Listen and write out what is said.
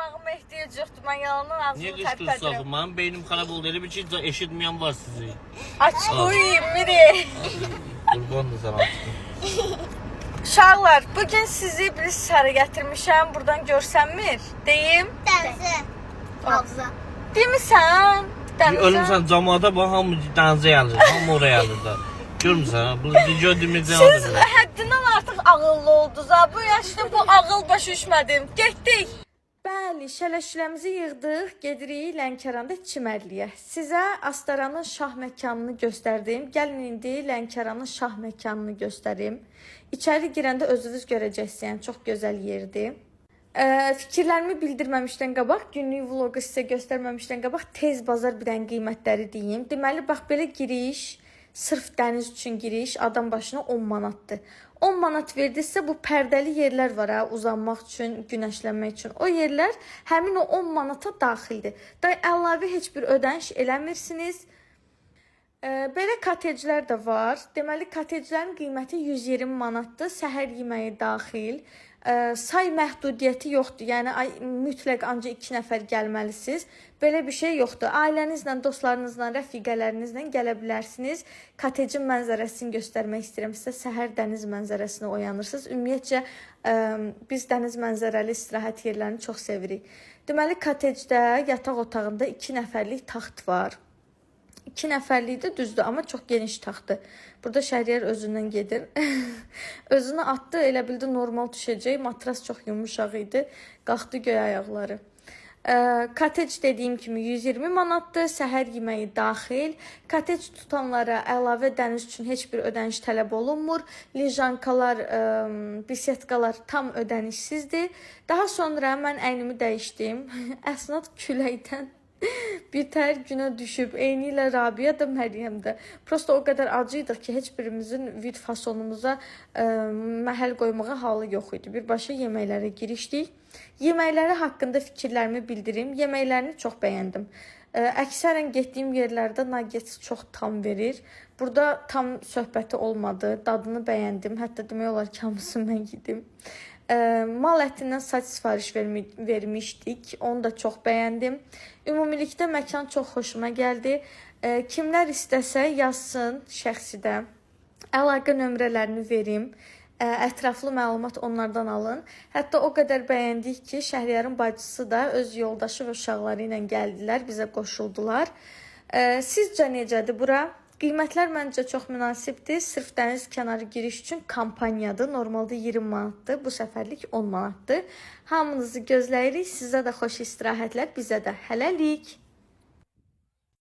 qışqırmağıma ehtiyac yoxdur. Mən yalandan ağzımı Niye tərpədirəm. kışkırtsak? Benim beynim xarab oldu. Elə bir ki, eşitmeyen var sizi. Aç qoyayım, Miri. Qurbandır sana açtım. Uşaqlar, bugün sizi bir sarı gətirmişəm. Buradan görsənmir. Deyim. Denize. Havza. Demisən? Ölümsən camaata bak, hamı dənizə yanır. Hamı oraya yanır da. Görmüsən ha? Bu gördüğümüzden Siz alır. həddindən artıq ağıllı oldunuz ha. Bu yaşda bu ağıl başa düşmədim. Getdik. Bəli, şələşüləmizi yığdıq, gedirik Lənkəranda çimərliyə. Sizə Astaranın şah məkanını göstərdim. Gəlin indi Lənkəranın şah məkanını göstərim. İçəri girəndə özünüz görəcəksiniz, yəni çox gözəl yerdir. Fikirlərimi bildirməmişdən qabaq, günlük vloqu sizə göstərməmişdən qabaq tez bazar bir dənə qiymətləri deyim. Deməli, bax belə giriş, sırf dəniz üçün giriş adam başına 10 manatdır. 10 manat verdinizsə bu pərdəli yerlər var ha, uzanmaq üçün, günəşlənmək üçün. O yerlər həmin o 10 manata daxildir. Da əlavə heç bir ödəniş eləmirsiniz. Belə koteclər də var. Deməli, koteclərin qiyməti 120 manatdır. Səhər yeməyi daxil. Say məhdudiyyəti yoxdur. Yəni mütləq ancaq 2 nəfər gəlməlisiniz. Belə bir şey yoxdur. Ailənizlə, dostlarınızla, rəfiqələrinizlə gələ bilərsiniz. Kotecin mənzərəsini göstərmək istəyirəm sizə. Səhər dəniz mənzərəsinə oyanırsınız. Ümumiyyətcə biz dəniz mənzərəli istirahət yerlərini çox sevirik. Deməli, kotecdə yataq otağında 2 nəfərlik taxt var. 2 nəfərlik də düzdür, amma çox geniş taxtdır. Burada Şəhriyar özündən gedir. Özünü atdı, elə bildi normal düşəcək. Matras çox yumuşaq idi. Qalxdı göy ayaqları. Kotec dediyim kimi 120 manatdır. Səhər yeməyi daxil. Kotec tutanlara əlavə dəniz üçün heç bir ödəniş tələb olunmur. Lijankalar, bisetkalar tam ödənişsizdir. Daha sonra mən əynimi dəyişdim. Əsnad küləkdən bitər günə düşüb. Eyni ilə Rabia da, Məryəm də. Prosta o qədər acıydıq ki, heç birimizin vid fasonumuza məhəl qoymağa halı yox idi. Birbaşa yeməklərə girişdik. Yeməkləri haqqında fikirlərimi bildirim. Yeməklərini çox bəyəndim. Əksərən getdiyim yerlərdə nuggets çox tam verir. Burada tam söhbəti olmadı. Dadını bəyəndim. Hətta demək olar ki, hamısını mən yedim. Mal ətindən saç sifariş vermişdik. Onu da çox bəyəndim. Ümumilikdə məkan çox xoşuma gəldi. Kimlər istəsə yazsın şəxsidə. Əlaqə nömrələrini verim. Ətraflı məlumat onlardan alın. Hətta o qədər bəyəndik ki, Şəhriyarın bacısı da öz yoldaşı və uşaqları ilə gəldilər, bizə qoşuldular. Sizcə necədir bura? Qiymətlər məncə çox münasibdir. Sırf dəniz kənarı giriş üçün kampaniyadır. Normalda 20 manatdır. Bu səfərlik 10 manatdır. Hamınızı gözləyirik. Sizə də xoş istirahətlər, bizə də hələlik.